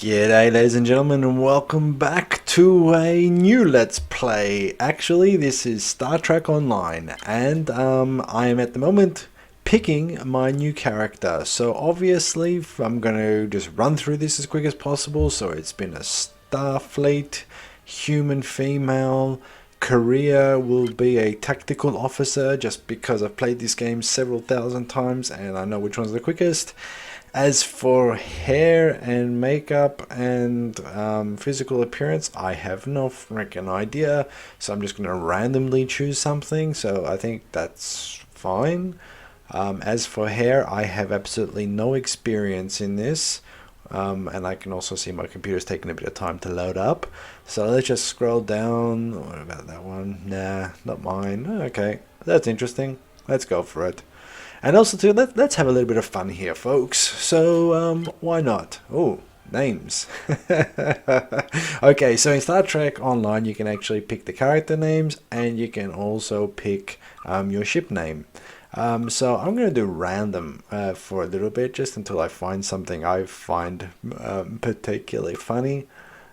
G'day ladies and gentlemen, and welcome back to a new Let's Play. Actually, this is Star Trek Online, and I am at the moment picking my new character. So obviously I'm going to just run through this as quick as possible. So it's been a Starfleet, human female, career will be a tactical officer, just because I've played this game several thousand times and I know which one's the quickest. As for hair and makeup and physical appearance, I have no freaking idea. So I'm just going to randomly choose something. So I think that's fine. As for hair, I have absolutely no experience in this. And I can also see my computer's taking a bit of time to load up. So let's just scroll down. What about that one? Nah, not mine. Okay, that's interesting. Let's go for it. And also too, let's have a little bit of fun here, folks. So why not? Oh, names. Okay, so in Star Trek Online, you can actually pick the character names, and you can also pick your ship name. So I'm going to do random for a little bit, just until I find something I find particularly funny.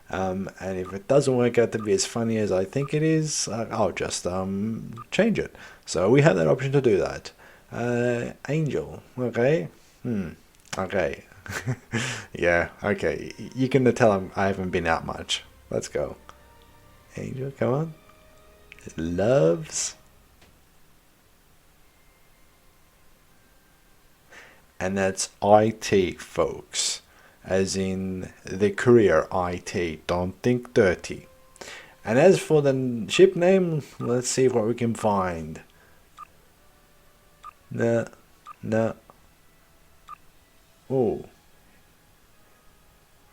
And if it doesn't work out to be as funny as I think it is, I'll just change it. So we have that option to do that. Angel, okay. Okay. Yeah, okay. You can tell I haven't been out much. Let's go. Angel, come on. Loves. And that's IT, folks. As in the career IT. Don't think dirty. And as for the ship name, let's see what we can find. No. Oh.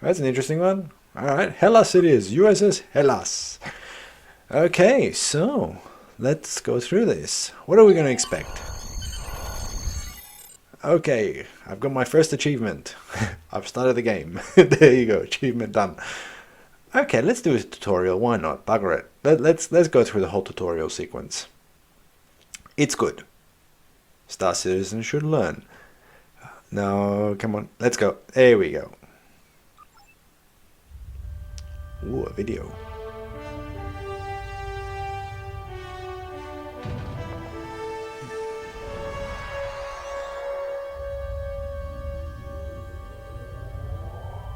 That's an interesting one. Alright, Hellas it is. USS Hellas. Okay, so let's go through this. What are we going to expect? Okay, I've got my first achievement. I've started the game. There you go, achievement done. Okay, let's do a tutorial. Why not? Bugger it. Let's go through the whole tutorial sequence. It's good. Star citizens should learn. No, come on. Let's go. There we go. Ooh, a video.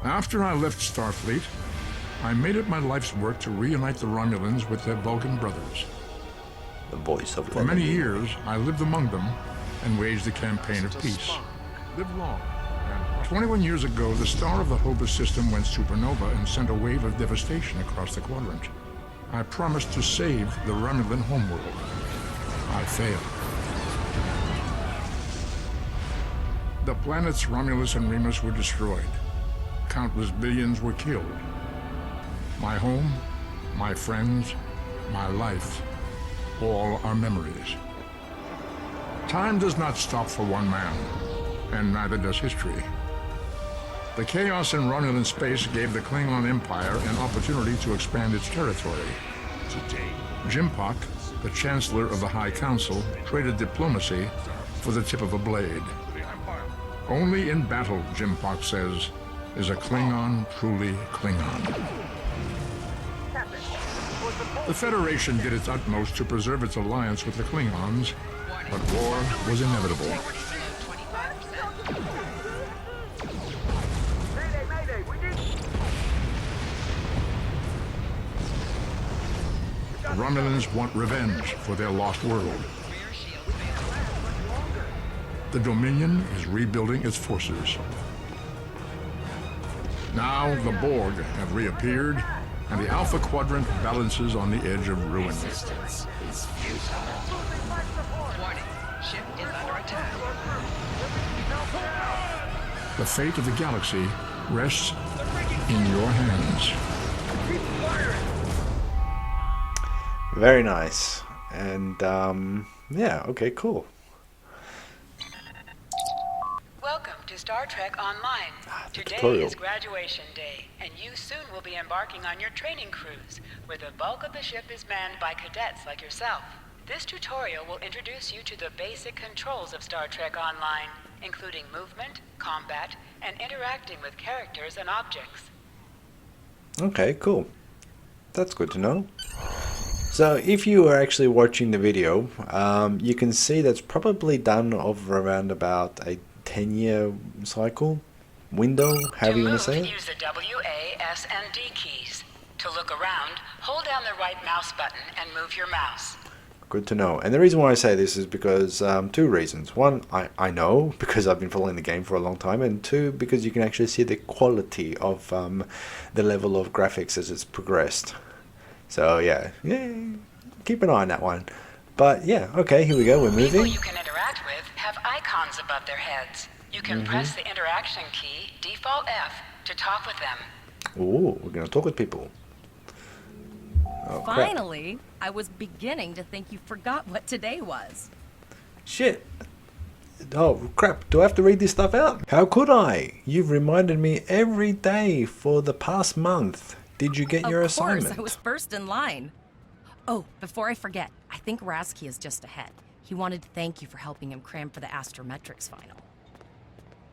After I left Starfleet, I made it my life's work to reunite the Romulans with their Vulcan brothers. The voice of For many years, I lived among them and waged a campaign of peace. Live long. And 21 years ago, the star of the Hobus system went supernova and sent a wave of devastation across the quadrant. I promised to save the Romulan homeworld. I failed. The planets Romulus and Remus were destroyed. Countless billions were killed. My home, my friends, my life, all are memories. Time does not stop for one man, and neither does history. The chaos in Romulan space gave the Klingon Empire an opportunity to expand its territory. Today, Jimpak, the Chancellor of the High Council, traded diplomacy for the tip of a blade. Only in battle, Jimpak says, is a Klingon truly Klingon. The Federation did its utmost to preserve its alliance with the Klingons, but war was inevitable. The Romulans want revenge for their lost world. The Dominion is rebuilding its forces. Now the Borg have reappeared, and the Alpha Quadrant balances on the edge of ruin. The fate of the galaxy rests in your hands. Very nice. And yeah, okay, cool. Welcome to Star Trek Online. Today tutorial. is graduation day, and you soon will be embarking on your training cruise, where the bulk of the ship is manned by cadets like yourself. This tutorial will introduce you to the basic controls of Star Trek Online, including movement, combat, and interacting with characters and objects. Okay, cool. That's good to know. So if you are actually watching the video, you can see that's probably done over around about a 10-year cycle window, however you want to say it. Use the W, A, S, and D keys. To look around, hold down the right mouse button and move your mouse. Good to know. And the reason why I say this is because two reasons. One, I know because I've been following the game for a long time, and two, because you can actually see the quality of the level of graphics as it's progressed. So yeah, keep an eye on that one. But yeah, okay, here we go. We're moving. People you can interact with have icons above their heads. You can press the interaction key, default F, to talk with them. Ooh, we're gonna talk with people. Oh, crap. Finally, I was beginning to think you forgot what today was. Shit. Oh, crap. Do I have to read this stuff out? How could I? You've reminded me every day for the past month. Did you get your assignment? Of course, I was first in line. Oh, before I forget, I think Rasky is just ahead. He wanted to thank you for helping him cram for the astrometrics final.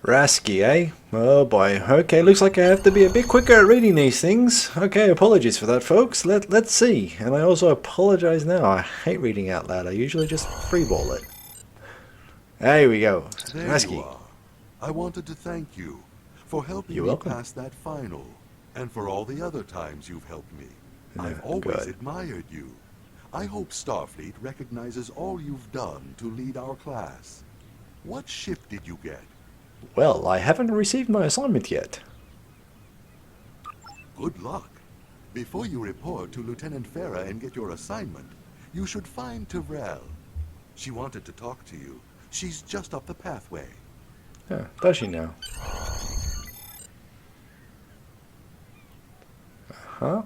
Rasky, eh? Oh boy. Okay, looks like I have to be a bit quicker at reading these things. Okay, apologies for that, folks. Let's see. And I also apologize now. I hate reading out loud. I usually just freeball it. There we go. There Rasky. you are. I wanted to thank you for helping You're me welcome. pass that final, and for all the other times you've helped me. Yeah, I've always good. admired you. I hope Starfleet recognizes all you've done to lead our class. What ship did you get? Well, I haven't received my assignment yet. Good luck. Before you report to Lieutenant Farah and get your assignment, you should find Tyrell. She wanted to talk to you. She's just up the pathway. Yeah, does she now? Uh-huh.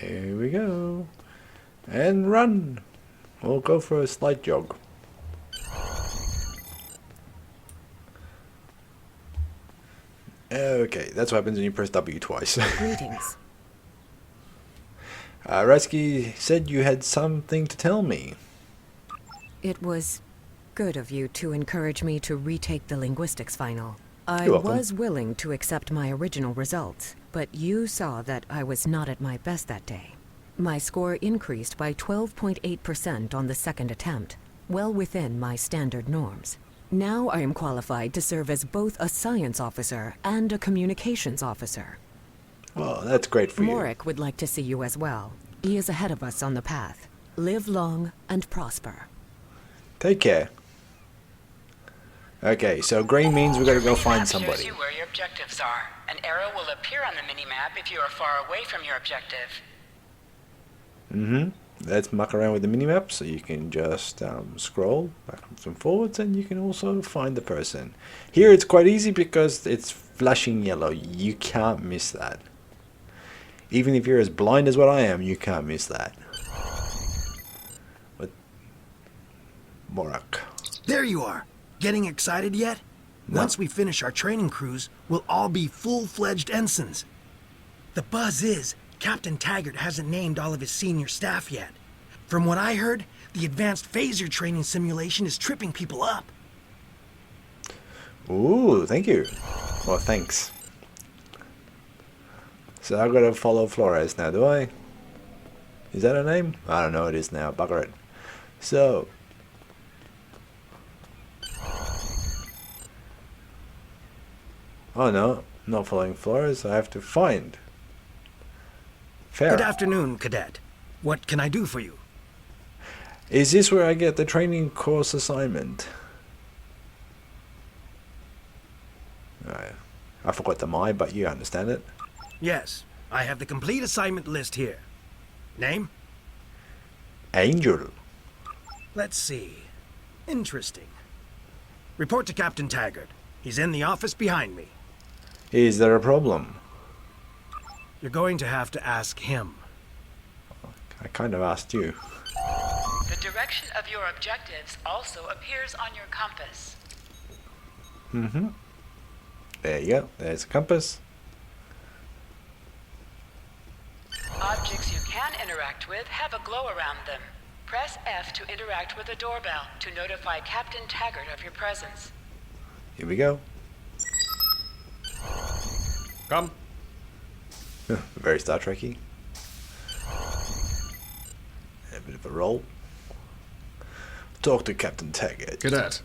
There we go. And run. We'll go for a slight jog. Okay, that's what happens when you press W twice. Greetings. Rasky said you had something to tell me. It was good of you to encourage me to retake the linguistics final. I You're welcome. was willing to accept my original results, but you saw that I was not at my best that day. My score increased by 12.8% on the second attempt, well within my standard norms. Now I am qualified to serve as both a science officer and a communications officer. Well, that's great for you. Morik would like to see you as well. He is ahead of us on the path. Live long and prosper. Take care. Okay, so green means we gotta go find Minimap shows somebody. you where your objectives are. An arrow will appear on the minimap if you are far away from your objective. Let's muck around with the minimap so you can just scroll backwards and forwards, and you can also find the person. Here it's quite easy because it's flashing yellow. You can't miss that. Even if you're as blind as what I am, you can't miss that. But Morak. There you are. Getting excited yet? No. Once we finish our training cruise, we'll all be full-fledged ensigns. The buzz is, Captain Taggart hasn't named all of his senior staff yet. From what I heard, the advanced phaser training simulation is tripping people up. Ooh, thank you. Well, thanks. So I've got to follow Flores now, do I? Is that her name? I don't know, it is now. Bugger it. So. Oh no, not following Flores. I have to find Farah. Good afternoon, Cadet. What can I do for you? Is this where I get the training course assignment? I forgot the "my," but you understand it. Yes, I have the complete assignment list here. Name? Angel. Let's see. Interesting. Report to Captain Taggart. He's in the office behind me. Is there a problem? You're going to have to ask him. I kind of asked you. The direction of your objectives also appears on your compass. There you go. There's a compass. Objects you can interact with have a glow around them. Press F to interact with a doorbell to notify Captain Taggart of your presence. Here we go. Come. Very Star Trekky. A bit of a roll. Talk to Captain Taggart. Cadet.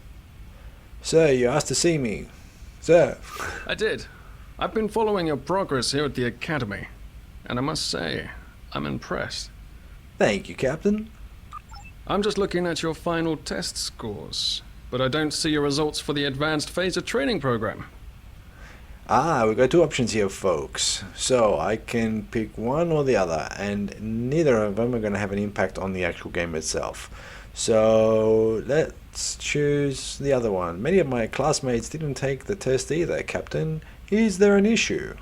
Sir, you asked to see me. Sir. I did. I've been following your progress here at the Academy, and I must say, I'm impressed. Thank you, Captain. I'm just looking at your final test scores, but I don't see your results for the Advanced Phaser Training Program. Ah, we've got two options here, folks. So I can pick one or the other, and neither of them are going to have an impact on the actual game itself. So let's choose the other one. Many of my classmates didn't take the test either, Captain. Is there an issue?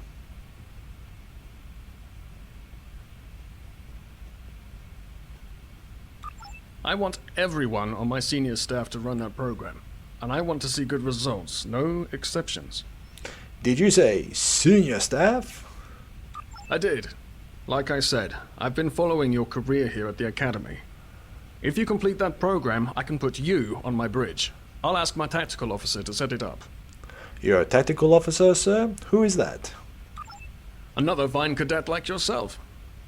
I want everyone on my senior staff to run that program, and I want to see good results, no exceptions. Did you say senior staff? I did. Like I said, I've been following your career here at the Academy. If you complete that program, I can put you on my bridge. I'll ask my tactical officer to set it up. You're a tactical officer, sir? Who is that? Another fine cadet like yourself.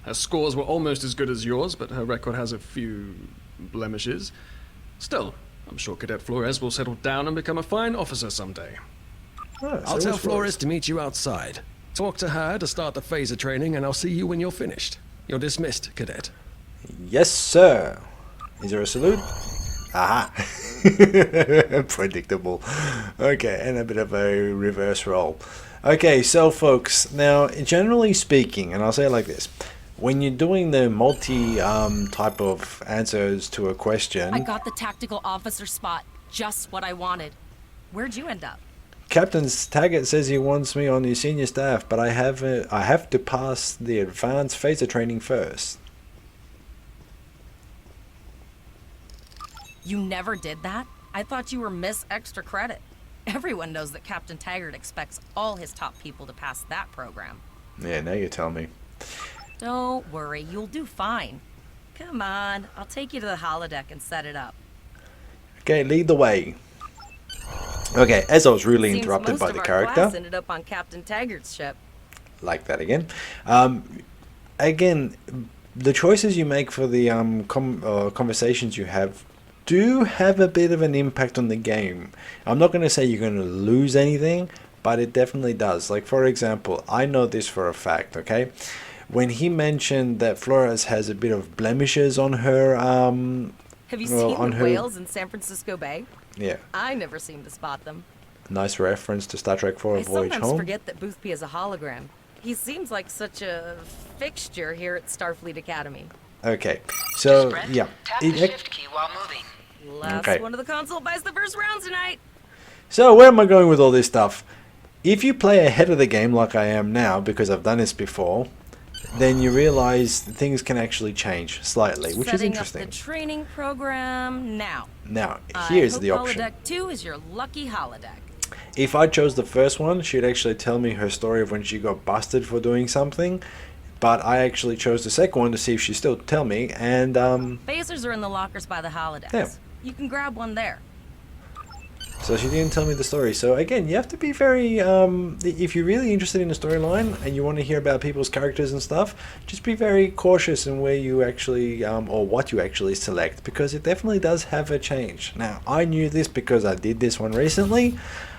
Her scores were almost as good as yours, but her record has a few blemishes. Still, I'm sure Cadet Flores will settle down and become a fine officer someday. Oh, so I'll tell it's Flores to meet you outside. Talk to her to start the phaser training, and I'll see you when you're finished. You're dismissed, Cadet. Yes, sir. Is there a salute? Aha. Predictable. Okay, and a bit of a reverse roll. Okay, so folks, now generally speaking, and I'll say it like this, when you're doing the multi type of answers to a question, I got the tactical officer spot. Just what I wanted. Where'd you end up? Captain Taggart says he wants me on his senior staff, but I have to pass the advanced phaser training first. You never did that? I thought you were Miss Extra Credit. Everyone knows that Captain Taggart expects all his top people to pass that program. Yeah, now you tell me. Don't worry, you'll do fine. Come on, I'll take you to the holodeck and set it up. Okay, lead the way. Okay, as I was really Seems interrupted most by of the our character. class ended up on Captain Taggart's ship. Like that again. Again, the choices you make for the conversations you have do have a bit of an impact on the game. I'm not going to say you're going to lose anything, but it definitely does. Like, for example, I know this for a fact, okay? When he mentioned that Flores has a bit of blemishes on her... Have you seen on the her... whales in San Francisco Bay? Yeah. I never seem to spot them. Nice reference to Star Trek 4: A I Voyage sometimes Home. forget that Boothby is a hologram. He seems like such a fixture here at Starfleet Academy. Okay, so, Sprint, yeah. tap the shift key while moving. Last Okay. one of the console buys the first round tonight. So where am I going with all this stuff? If you play ahead of the game like I am now, because I've done this before, then you realize things can actually change slightly, which is Setting interesting. up the training program now. Now, here's I hope the option. Holodeck 2 is your lucky holodeck. If I chose the first one, she'd actually tell me her story of when she got busted for doing something. But I actually chose the second one to see if she'd still tell me, and Phasers are in the lockers by the holodecks. Yeah. You can grab one there. so she didn't tell me the story. So again, you have to be very, if you're really interested in the storyline and you want to hear about people's characters and stuff, just be very cautious in where you actually, or what you actually select, because it definitely does have a change. Now, I knew this because I did this one recently,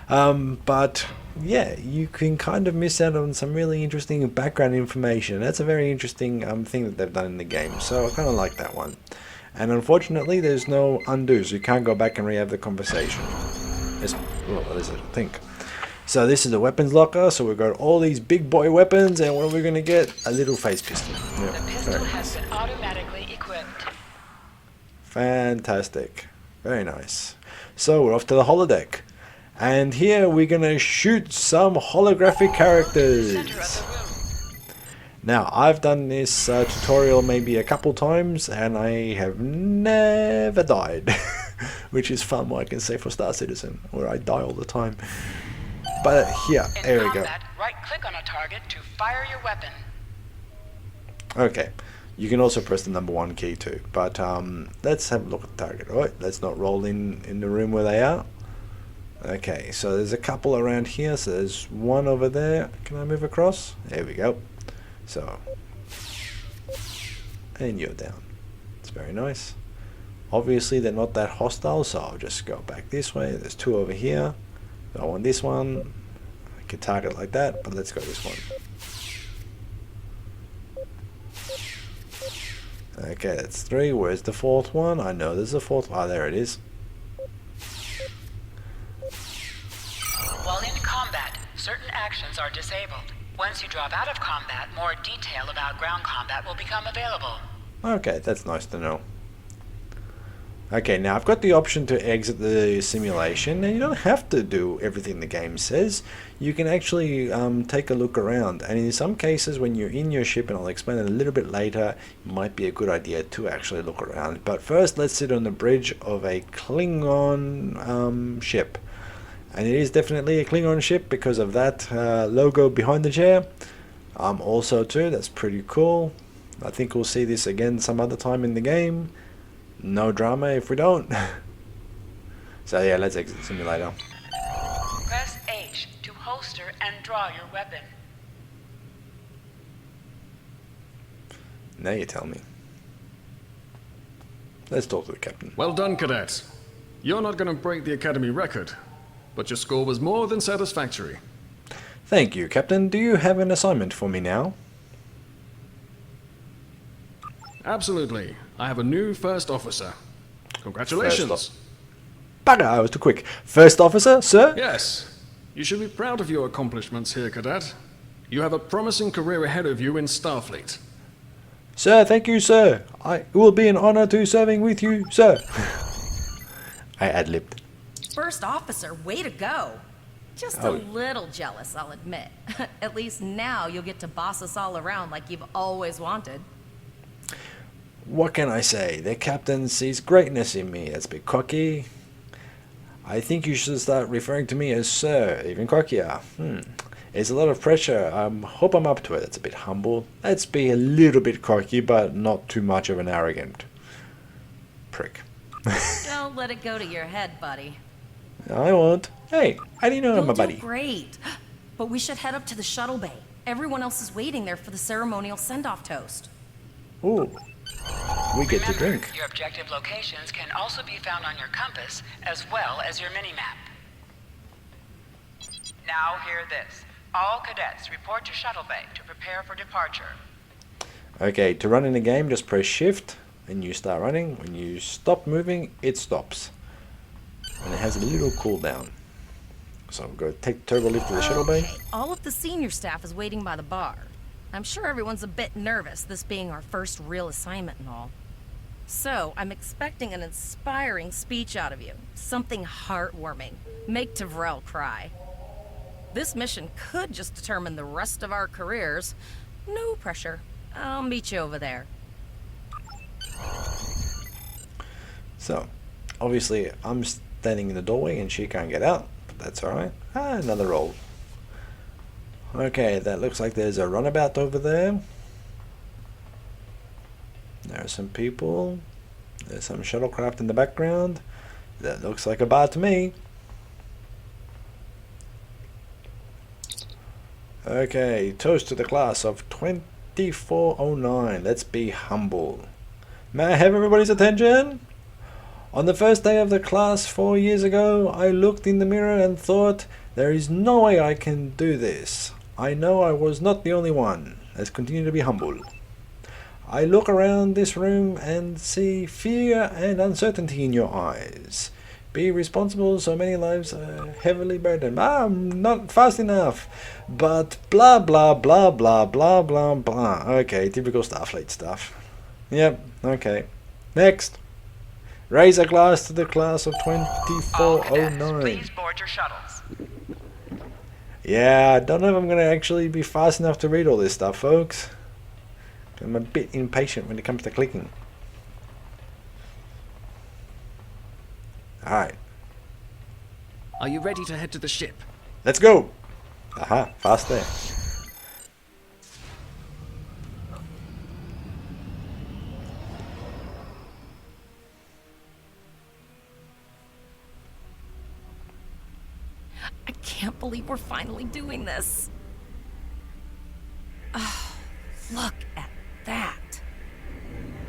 but yeah, you can kind of miss out on some really interesting background information. That's a very interesting thing that they've done in the game, so I kind of like that one. And unfortunately, there's no undos. You can't go back and re-have the conversation. Well, at least I don't think. So this is the weapons locker. So we've got all these big boy weapons, and what are we going to get? A little phase pistol. The Yeah, pistol very has nice. been automatically equipped. Fantastic. Very nice. So we're off to the holodeck. And here we're going to shoot some holographic characters. Center of the room. Now, I've done this tutorial maybe a couple times, and I have never died. Which is fun, what I can say for Star Citizen, where I die all the time. But here, In there we go. combat, right-click on a target to fire your weapon. Okay, you can also press the #1 key too. But let's have a look at the target. Alright, let's not roll in the room where they are. Okay, so there's a couple around here. So there's one over there. Can I move across? There we go. So, and you're down. It's very nice. Obviously they're not that hostile, so I'll just go back this way. There's two over here. I want this one. I can target like that, but let's go this one. Okay, that's three. Where's the fourth one? I know there's a fourth. Ah, there it is. While in combat, certain actions are disabled. Once you drop out of combat, more detail about ground combat will become available. Okay, that's nice to know. Okay, now I've got the option to exit the simulation, and you don't have to do everything the game says. You can actually take a look around, and in some cases when you're in your ship, and I'll explain it a little bit later, it might be a good idea to actually look around. But first, let's sit on the bridge of a Klingon ship. And it is definitely a Klingon ship because of that logo behind the chair. Also too, that's pretty cool. I think we'll see this again some other time in the game. No drama if we don't. So yeah, let's exit the simulator. Press H to holster and draw your weapon. Now you tell me. Let's talk to the captain. Well done, cadets. You're not going to break the Academy record, but your score was more than satisfactory. Thank you, Captain. Do you have an assignment for me now? Absolutely. I have a new first officer. Congratulations. Bugger, I was too quick. First officer, sir? Yes. You should be proud of your accomplishments here, cadet. You have a promising career ahead of you in Starfleet. Sir, thank you, sir. It will be an honor to serving with you, sir. I ad-libbed. First officer, way to go. Just a little jealous, I'll admit. At least now you'll get to boss us all around like you've always wanted. What can I say? The captain sees greatness in me. That's a bit cocky. I think you should start referring to me as sir, even cockier. It's a lot of pressure. I hope I'm up to it. That's a bit humble. Let's be a little bit cocky, but not too much of an arrogant prick. Don't let it go to your head, buddy. I won't. Hey, how do you know I'm a You'll buddy? do great. But we should head up to the shuttle bay. Everyone else is waiting there for the ceremonial send-off toast. Ooh, we get to Remember, drink. your objective locations can also be found on your compass, as well as your mini-map. Now hear this. All cadets report to shuttle bay to prepare for departure. Okay, to run in the game, just press shift and you start running. When you stop moving, it stops. And it has a little cooldown. So we'll go take turbo lift to the shuttle bay. Okay, all of the senior staff is waiting by the bar. I'm sure everyone's a bit nervous, this being our first real assignment and all. So, I'm expecting an inspiring speech out of you. Something heartwarming. Make Tavrel cry. This mission could just determine the rest of our careers. No pressure. I'll meet you over there. So, obviously, I'm standing in the doorway and she can't get out. But that's alright. Another roll. Okay, that looks like there's a runabout over there. There are some people. There's some shuttlecraft in the background. That looks like a bar to me. Okay, toast to the class of 2409. Let's be humble. May I have everybody's attention? On the first day of the class 4 years ago, I looked in the mirror and thought, there is no way I can do this. I know I was not the only one. Let's continue to be humble. I look around this room and see fear and uncertainty in your eyes. Be responsible, so many lives are heavily burdened. I'm not fast enough. But blah blah blah blah blah blah blah. Okay, typical Starfleet stuff. Yep, okay. Next. Raise a glass to the class of All cadets, 2409. please board your shuttles. Yeah, I don't know if I'm going to actually be fast enough to read all this stuff, folks. I'm a bit impatient when it comes to clicking. Alright, Are you ready to head to the ship? let's go! Aha, fast there. I can't believe we're finally doing this. Look at that.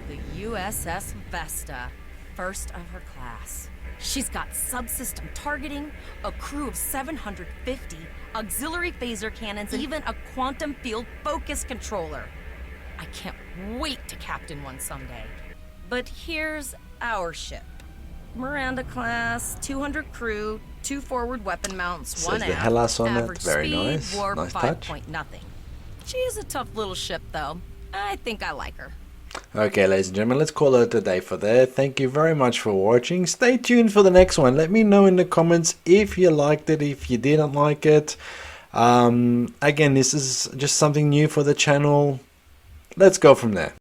The USS Vesta, first of her class. She's got subsystem targeting, a crew of 750, auxiliary phaser cannons, and even a quantum field focus controller. I can't wait to captain one someday. But here's our ship. Miranda class, 200 crew, 2 forward weapon mounts, Says 1 the aft, Hellas on it. average Very speed, nice. warp Nice 5 touch. point nothing. She's a tough little ship though. I think I like her. Okay, ladies and gentlemen, let's call it a day for there. Thank you very much for watching. Stay tuned for the next one. Let me know in the comments if you liked it, if you didn't like it. Again, this is just something new for the channel. Let's go from there.